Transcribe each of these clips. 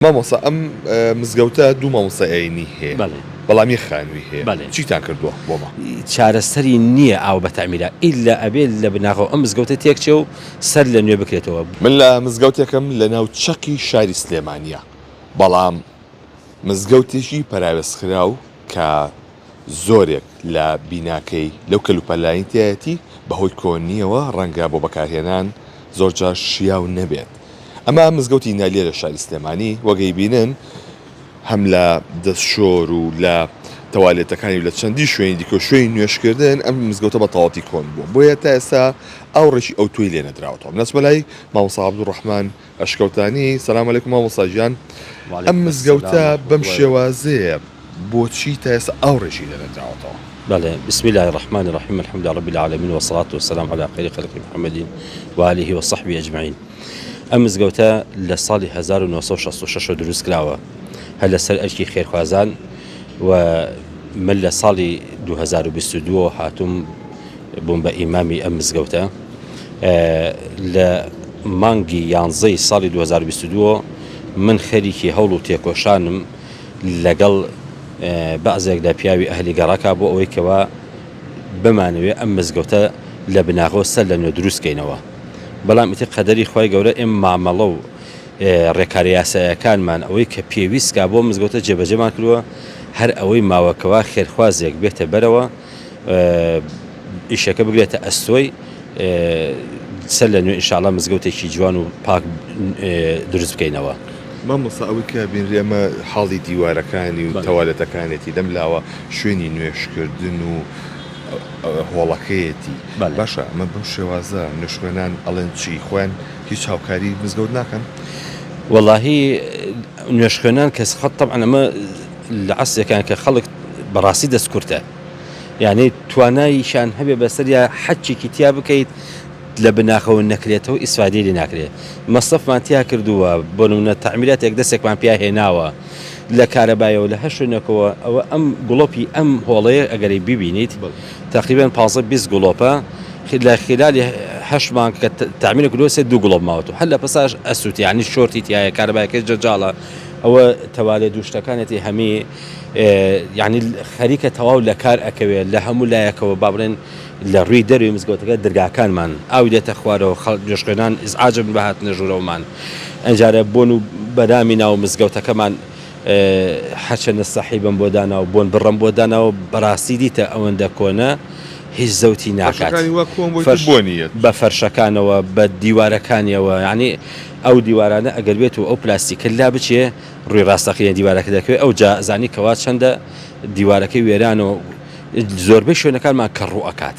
مامۆستا ئەم مزگەوتە دوو مامۆستایینی هەیە بەڵامی خوێنووی هەیە چیتان کردووە بۆمە چارەسەری نییە ئاو بە تەعمیرە ئیلا ئەبێت لە بناغەوە ئەم مزگەوتە تێکچێ و سەر لە نوێ بکرێتەوە. من لە مزگەوتێکم لە ناو چەقی شاری سلێمانیە، بەڵام مزگەوتێکی پەراوێزخرا و کە زۆرێک لە بیناکەی لەو کەلوپەللاین تایەتی بەهۆی کۆنیەوە ڕەنگە بۆ بەکارهێنان زۆرجار شیاو نەبێت. ئەمە مزگەوتی نالێ لە شاری سلێمانی وەگەی بینن هەم لە دەستشۆر و لە تەوالێتەکانی و لە چەندی شوێنی دیکە شوێنی نوێشکردن ئەم مزگەوتە بە تەواتی کۆن بووە، بۆیە تا ئێستا ئەو ڕێژی ئەو توی لێ نەدراوەتەوە. نەچمە لای مامۆستا عەبدوڕەحمان ئەشکەوتانی. سەلام عەلەیکوم مامۆستا گیان. ئەم مزگەوتە بەم شێوازەیە بۆچی تا ئێستا ئەو ڕێژی لێ نەدراوەتەوە؟ بله، بسم الله الرحمن الرحيم، الحمد لله رب العالمين والصلاة والسلام على خير خلق محمد وآله وصحبه أجمعين. ئەم مزگەوتە لە ساڵی 1966 دروست کراوە هەر لەسەر ئەرکی خێرخوازان و من لە ساڵی 2022 هاتووم بووم بە ئیمامی ئەم مزگەوتە. لە مانگی 11 ساڵی 2022 من خەریکی هەوڵ و تێکۆشانم لەگەڵ بەعزێک لە پیاوی ئەهلی گەڕاکا بۆ ئەوەی کەوا بمانەوێت ئەم مزگەوتە لە بناغەوە سەر لە نوێ دروستکەینەوە. بەڵام ئیتر قەدەری خۆی گەورە ئێمە مامەڵە و ڕێکاری یاساییەکانمان ئەوەی کە پێویستکە بۆ مزگەوتە جێبەجێمان کردووە، هەر ئەوەی ماوەکەوە خێرخوازێک بێتە بەرەوە ئیشەکە بگرێتە ئەستۆی سەر لە نوێ ئینشاڵڵا مزگەوتێکی جوان و پاک دروست بکەینەوە. مامۆستا ئەوەی کە بینری ئەمە حاڵی دیوارەکانی و تەوالێتەکانێتی دەم لاوە شوێنی نوێشکردن و هۆڵەکەیەتی باشە، ئەمە بەم شێوازە نوێشخوێنان ئەڵێن چی خۆیان هیچ هاوکاری مزگەوت ناکەن؟ وەڵاهی نوێشخوێنان کەس خەت طبعاً ئەمە لە عەسرێکان کە خەڵک بەڕاستی دەستکورتە، یعنی تواناییشان هەبێ بەسەریا حەجێکی تیا بکەیت لە بناخەوە نەکرێتەوە ئیسفادەی لێ ناکرێت. مەسەفمان تیا کردووە بۆ نمونە تەعمیراتێک دەستێکمان پیا هێناوە لە کارەبایەوە لە هەر شوێنێکەوە ئەوە ئەم گوڵۆپی ئەم هۆڵەیە ئەگەری ببینیت تقریباً 15-20 گوڵۆپە لە خلالی 8 مانگ کە تەعمیر کردووە سێ 2 گوڵۆپ ماوەتەوە، هەر لە پەساژ ئەسووتی یعنی شۆرتی تایە کارەبایەکەی جەجاڵە ئەوە تەوالێ دووشتەکانێتی هەمی یعنی خەریکە تەواو لە کار ئەکەوێت لە هەموو لایەکەوە با بڵێن لە ڕووی دەروی مزگەوتەکە دەرگاکانمان ئاوی دێتە خوارەوە نوێشخوێنان ئیزعاجە بەهاتنە ژوورەوەمان ئەنجارە بۆن و بەرامی ناو مزگەوتەکەمان حەچەنە سەحیبم بۆ داناوە بۆن بڕم بۆ داناوە بەڕاستی دیتە ئەوەندە کۆنە هیچ زەوتی ناکات بە فەرشەکانەوە بە دیوارەکانیەوە، یعنی ئەو دیوارانە ئەگەر بێت و ئەو پلاستیکە لا بچێ ڕووی ڕاستەقینە دیوارەکە دەکەوێت ئەو جا زانی کەوا چەندە دیوارەکەی وێرانەوە زۆربەی شوێنەکانمان کەڕوو ئەکات.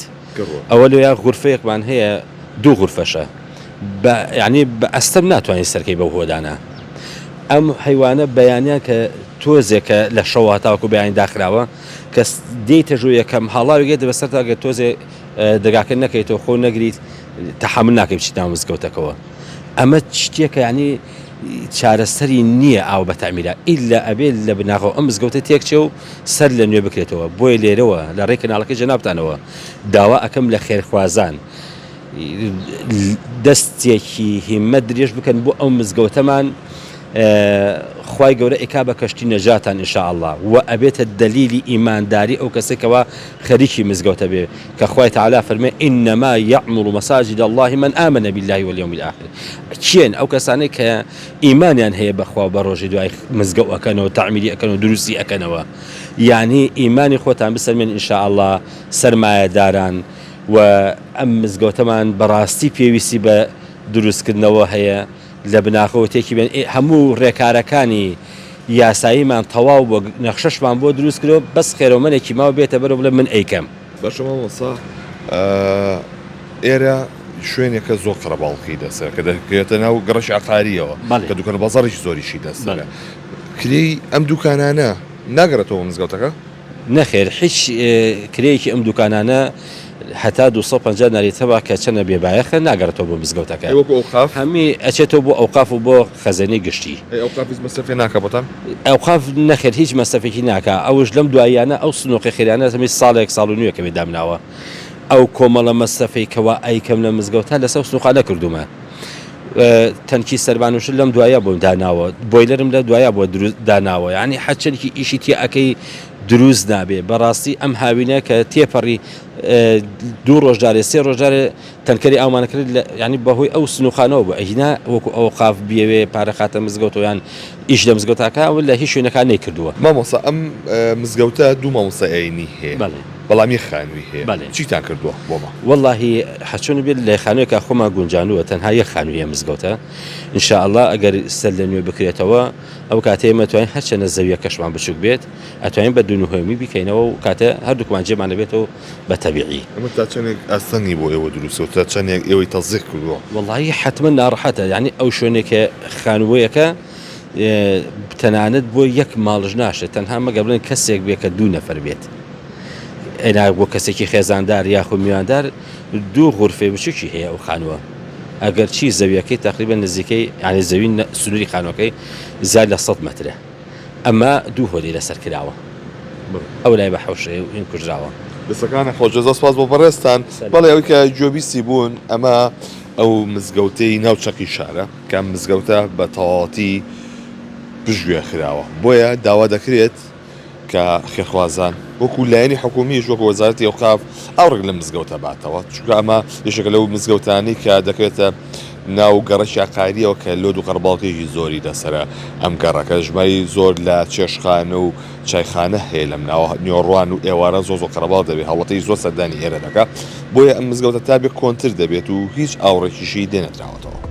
ئەوە لەوێ غورفەیەکمان هەیە 2 غورفەشە یعنی بە ئەستەم ناتوانین سەرکەی بەو هۆدانە. ئەم حیوانە بەیانیان کە تۆزێکە لە شەوە تاوەکو بەیانی داخراوە کە دێتە ژوو یەکەم هەڵاوی گێتە بەسەرتاگە تۆزێ دەگاکە نەکەیتەوە خۆ نەگریت تەحمل ناکەی بچیت ناو مزگەوتەکەەوە. ئەمە شتێکە یعنی چارەسەری نییە ئاو بە تەعمیرە ئیلا ئەبێت لە بناغەوە ئەم مزگەوتە تێکچێ و سەر لە نوێ بکرێتەوە. بۆیە لێرەوە لە ڕێی کەناڵەکەی جەنابتانەوە داوا ئەەکەم لە خێرخوازان دەستێکی هیممە درێژ بکەن بۆ ئەو مزگەوتەمان خوای گەورە ئێکا بە کەشتی نەجاتان ئینشاءالله و ئەبێتە دەلیلی ئیمانداری ئەو کەسێکەوە خەریکی مزگەوتە بێ کە خوای تەعالا فەرمێ ئینەما یەعمۇر مەساجد الله من آمن بالله واليوم الآخر. کێن؟ ئەو کەسانەی کە ئیمانیان هەیە بەخوا بە ڕۆژی دوای مزگەوت ئەکەنەوە تەعمیری ئەکەنەوە دروستی ئەکەنەوە، یعنی ئیمانی خۆتان بسەلمێن ئینشاءالله سەرمایەداران و ئەم مزگەوتەمان بەڕاستی پێویستی بە دروستکردنەوە هەیە لە بناخەوە تێکی بێن هەموو ڕێکارەکانی یاساییمان تەواو بۆ نەخشەشمان بۆ دروست کردەوە بەس خێرەومەنێکی ماوە بێتە بەرەو بڵێ من ئەیکەم. باشە مامۆستا ئێرە شوێنێکە زۆر قەرەباڵقی دەسەر کە دەکرێتە ناو گەڕەشی عەقاریەوە کە دوکان بازاڕێکی زۆریشی دەسەرە. کرێی ئەم دوکانانە ناگەڕێتەوە مزگەوتەکە؟ نەخێر، هیچ کرێیەکی ئەم دوکانانە هەتا 250 ناریتەوە کە چەنە بێبایەخە ناگەڕێتەوە بۆ مزگەوتەکە. هەمی ئەچێتەوە بۆ ئەوقاف و بۆ خەزانەی گشتی. ئەوقاف مەسرفێ ناکە بۆتان؟ ئەوقاف نەخێر هیچ مەسرفێکی ناکە. ئەوش لەم دواییانە ئەو سنووقی خێرانە هەمی ساڵێک ساڵ و نوێ کەمی دامناوە ئەو کۆمەڵە مەسرفەی کەوا ئەیکەم لە مزگەوتە لەسەر سنووقانە کردومە تەنکی سەربانوش لەم دوایە بۆ داناوە بۆیلەرم لە دوایە بۆ دروست داناوە یعنی حەچەندی ئیشی تێ ئەەکەی دروست نابێ بەڕاستی ئەم هاوینە کە تێپەڕی 2 ڕۆژدارێ 3 ڕۆژدارێ تەنکەری ئەومانەکرد ینی بەهۆی ئەو سنوخانەوە بە ئەهینا وەکو ئەو قاف بیاوێ پارە خاتە مزگەوتەوەیان ئیش لە مزگەوتاکە لە هیچ شوێنەکان نەیکردووە مامۆسا ئەم مزگەوتە دوو مامۆسا ئەینی هەیە بەڵامی خانووی هەیە چیتان کردووە بۆمە واللهی حەچون بێت لە خانوویەکە خۆمان گونجانووە تەنها یە خانوویە مزگەوتە ئینشاءالله ئەگەر سەر لە نوێ بکرێتەوە ئەو کاتێمە توانین هەرچەنە زەویە کەشمان بچوک بێت ئەتوانین بە دوونهۆمی بکەینەوە و کاتە هەردووکمان جێمانە بێتەوە بە تەبیعی ئەمە تا چەندێک ئەستەنگی بۆ ئێوە دروستەوە تا چەندێک ئێوەی تەزیق کردووە واللهی حتمما ناڕەحەتە یعنی ئەو شوێنێکە خانوویەکە تەنانەت بۆ یەک ماڵژ ناشێت تەنها مەگە بڵێن کەسێک بێ کە 2 نەفەر بێت ئێنا بۆ کەسێکی خێزاندار یاخو میواندار 2 غورفێ بچووکی هەیە ئەو خانووە ئەگەر چی زەویەکەی تقریبا نزیکەی یعنی زەوی سنووری خانووەکەی زیاد لە 100 مەترە ئەمە 2 هۆلی لەسەر کراوە ئەو لای بە حەوشەیە و این کوژراوە دەستەکانە خۆجەزە سپاس بۆ بەڕێستان بەڵێ ئەوەی کە گوێبیستی بوون ئەمە ئەو مزگەوتەی ناوچەقی شارە کە مزگەوتە بە تەواوەتی پشتگوێ خراوە بۆیە داوا دەکرێت کە خێرخوازان وەکو لایەنی حکومیش وەکو وەزارەتی ئەوقاف ئەوڕێک لە مزگەوتە باتەوە چونکە ئەمە یەکێکە لەو مزگەوتانی کە دەکرێتە ناو گەڕەکی عقاریەوە کە لۆد و قەرباڵغێکی زۆری دەسەرە ئەم گەڕەکە ژماری زۆر لە چێشخانە و چایخانە هەیە لەم ناوە نیۆڕوان و ئێوارە زۆر قەرباڵ دەبێت هەوڵەتی زۆر سەردانی ئێرە دەکات بۆیە ئەم مزگەوتە تابێت کۆنتر دەبێت و هیچ ئاوڕێکیشی دێنەدراوەتەوە.